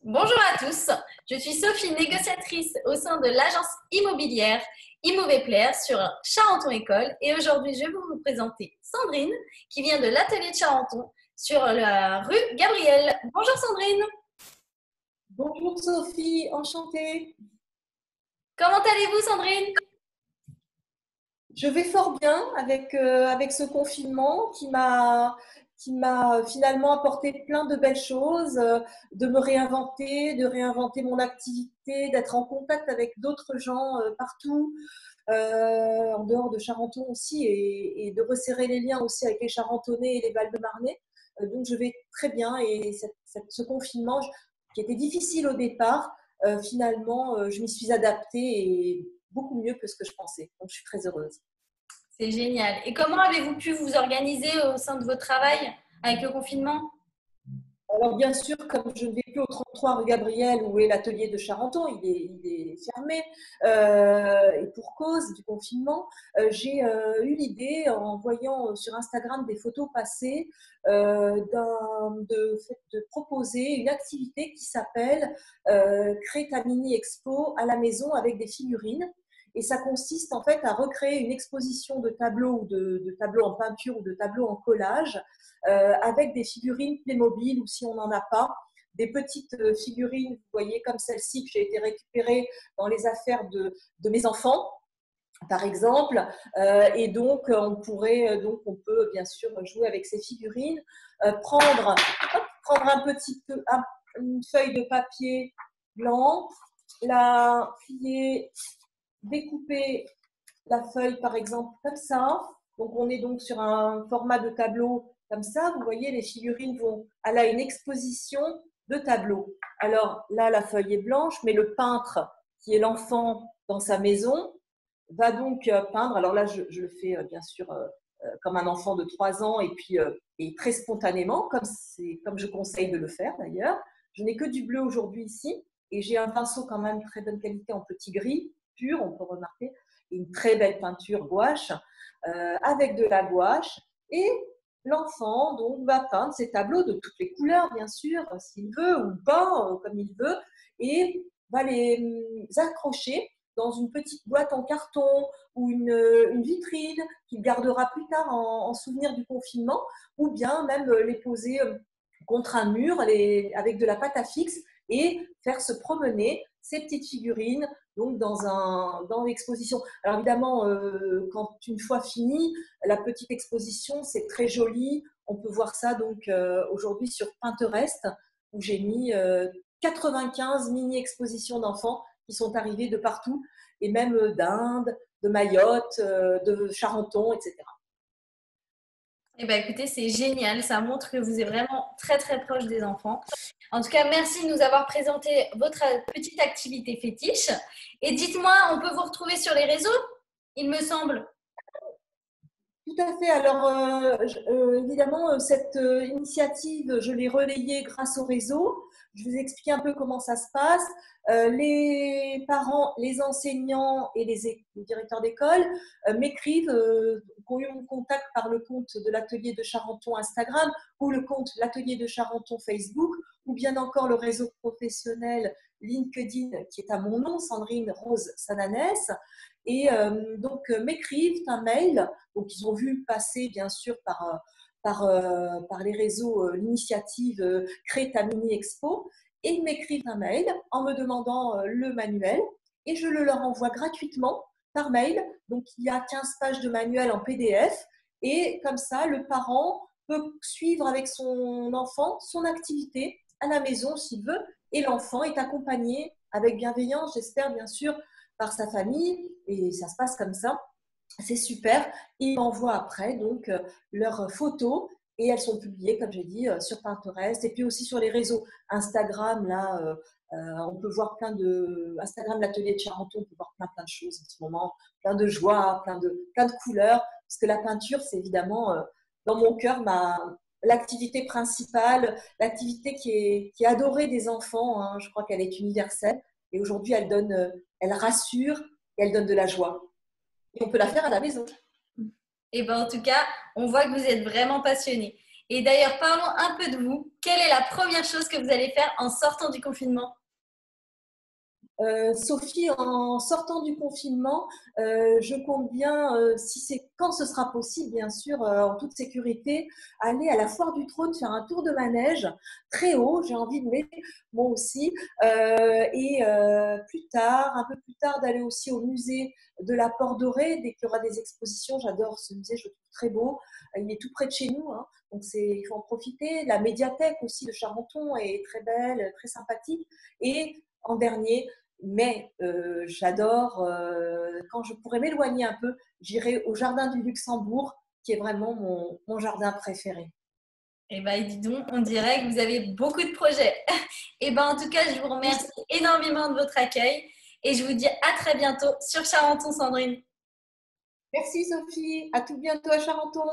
Bonjour à tous, je suis Sophie, négociatrice au sein de l'agence immobilière Immoveplair sur Charenton École et aujourd'hui je vais vous présenter Sandrine qui vient de l'atelier de Charenton sur la rue Gabriel. Bonjour Sandrine. Bonjour Sophie, enchantée. Comment allez-vous Sandrine? Je vais fort bien avec ce confinement qui m'a finalement apporté plein de belles choses, de me réinventer, de réinventer mon activité, d'être en contact avec d'autres gens partout, en dehors de Charenton aussi, et de resserrer les liens aussi avec les Charentonais et les Val-de-Marnais. Donc je vais très bien et ce confinement qui était difficile au départ, finalement, je m'y suis adaptée et beaucoup mieux que ce que je pensais. Donc je suis très heureuse. C'est génial. Et comment avez-vous pu vous organiser au sein de votre travail avec le confinement? Alors bien sûr, comme je ne vais plus au 33 rue Gabriel où est l'atelier de Charenton, il est fermé et pour cause du confinement, j'ai eu l'idée en voyant sur Instagram des photos passées de proposer une activité qui s'appelle Crée ta mini expo à la maison avec des figurines. Et ça consiste en fait à recréer une exposition de tableaux ou de tableaux en peinture ou de tableaux en collage avec des figurines Playmobil ou si on n'en a pas, des petites figurines, vous voyez, comme celle-ci que j'ai été récupérée dans les affaires de mes enfants, par exemple. Et donc, on peut bien sûr jouer avec ces figurines, prendre une feuille de papier blanc, la plier, découper la feuille, par exemple, comme ça. Donc, on est donc sur un format de tableau comme ça. Vous voyez, les figurines vont à une exposition de tableaux. Alors là, la feuille est blanche, mais le peintre, qui est l'enfant dans sa maison, va donc peindre. Alors là, je le fais bien sûr comme un enfant de 3 ans et très spontanément, comme je conseille de le faire d'ailleurs. Je n'ai que du bleu aujourd'hui ici et j'ai un pinceau quand même très bonne qualité en petit gris pur, on peut remarquer, et une très belle peinture gouache avec de la gouache. Et l'enfant donc va peindre ses tableaux de toutes les couleurs, bien sûr, s'il veut, ou pas, comme il veut, et va les accrocher dans une petite boîte en carton ou une vitrine qu'il gardera plus tard en souvenir du confinement, ou bien même les poser contre un mur avec de la pâte à fixe et faire se promener ces petites figurines donc dans l'exposition. Alors évidemment, quand une fois fini, la petite exposition, c'est très joli. On peut voir ça donc aujourd'hui sur Pinterest, où j'ai mis 95 mini-expositions d'enfants qui sont arrivées de partout, et même d'Inde, de Mayotte, de Charenton, etc. Eh bien, écoutez, c'est génial. Ça montre que vous êtes vraiment très, très proche des enfants. En tout cas, merci de nous avoir présenté votre petite activité fétiche. Et dites-moi, on peut vous retrouver sur les réseaux, il me semble. Tout à fait. Alors, évidemment, cette initiative, je l'ai relayée grâce au réseau. Je vous explique un peu comment ça se passe. Les parents, les enseignants et les directeurs d'école m'écrivent, qui ont eu mon contact par le compte de l'atelier de Charenton Instagram ou le compte l'atelier de Charenton Facebook, ou bien encore le réseau professionnel LinkedIn qui est à mon nom, Sandrine Rose Sananès. Et donc, m'écrivent un mail. Donc, ils ont vu passer, bien sûr, par les réseaux, l'initiative Crée ta mini-expo. Et ils m'écrivent un mail en me demandant le manuel. Et je le leur envoie gratuitement par mail. Donc, il y a 15 pages de manuel en PDF. Et comme ça, le parent peut suivre avec son enfant son activité à la maison s'il veut. Et l'enfant est accompagné avec bienveillance, j'espère, bien sûr, par sa famille. Et ça se passe comme ça. C'est super. Ils m'envoient après donc leurs photos et elles sont publiées, comme j'ai dit, sur Pinterest et puis aussi sur les réseaux Instagram. Là, on peut voir Instagram, l'atelier de Charenton, on peut voir plein de choses en ce moment, plein de joie, plein de couleurs. Parce que la peinture, c'est évidemment dans mon cœur l'activité principale, l'activité qui est adorée des enfants. Hein. Je crois qu'elle est universelle et aujourd'hui, elle rassure et elle donne de la joie. Et on peut la faire à la maison. Et ben, en tout cas, on voit que vous êtes vraiment passionné. Et d'ailleurs, parlons un peu de vous. Quelle est la première chose que vous allez faire en sortant du confinement? Sophie, en sortant du confinement, je compte bien, si c'est quand ce sera possible, bien sûr, en toute sécurité, aller à la Foire du Trône faire un tour de manège très haut. J'ai envie de mettre moi aussi, et plus tard, un peu plus tard, d'aller aussi au musée de la Porte Dorée dès qu'il y aura des expositions. J'adore ce musée, je le trouve très beau. Il est tout près de chez nous, hein, donc il faut en profiter. La médiathèque aussi de Charenton est très belle, très sympathique. Et en dernier, mais j'adore, quand je pourrais m'éloigner un peu, j'irai au Jardin du Luxembourg, qui est vraiment mon jardin préféré. Eh bien, dis donc, on dirait que vous avez beaucoup de projets. Eh bien, en tout cas, je vous Oui. remercie énormément de votre accueil et je vous dis à très bientôt sur Charenton, Sandrine. Merci Sophie, à tout bientôt à Charenton.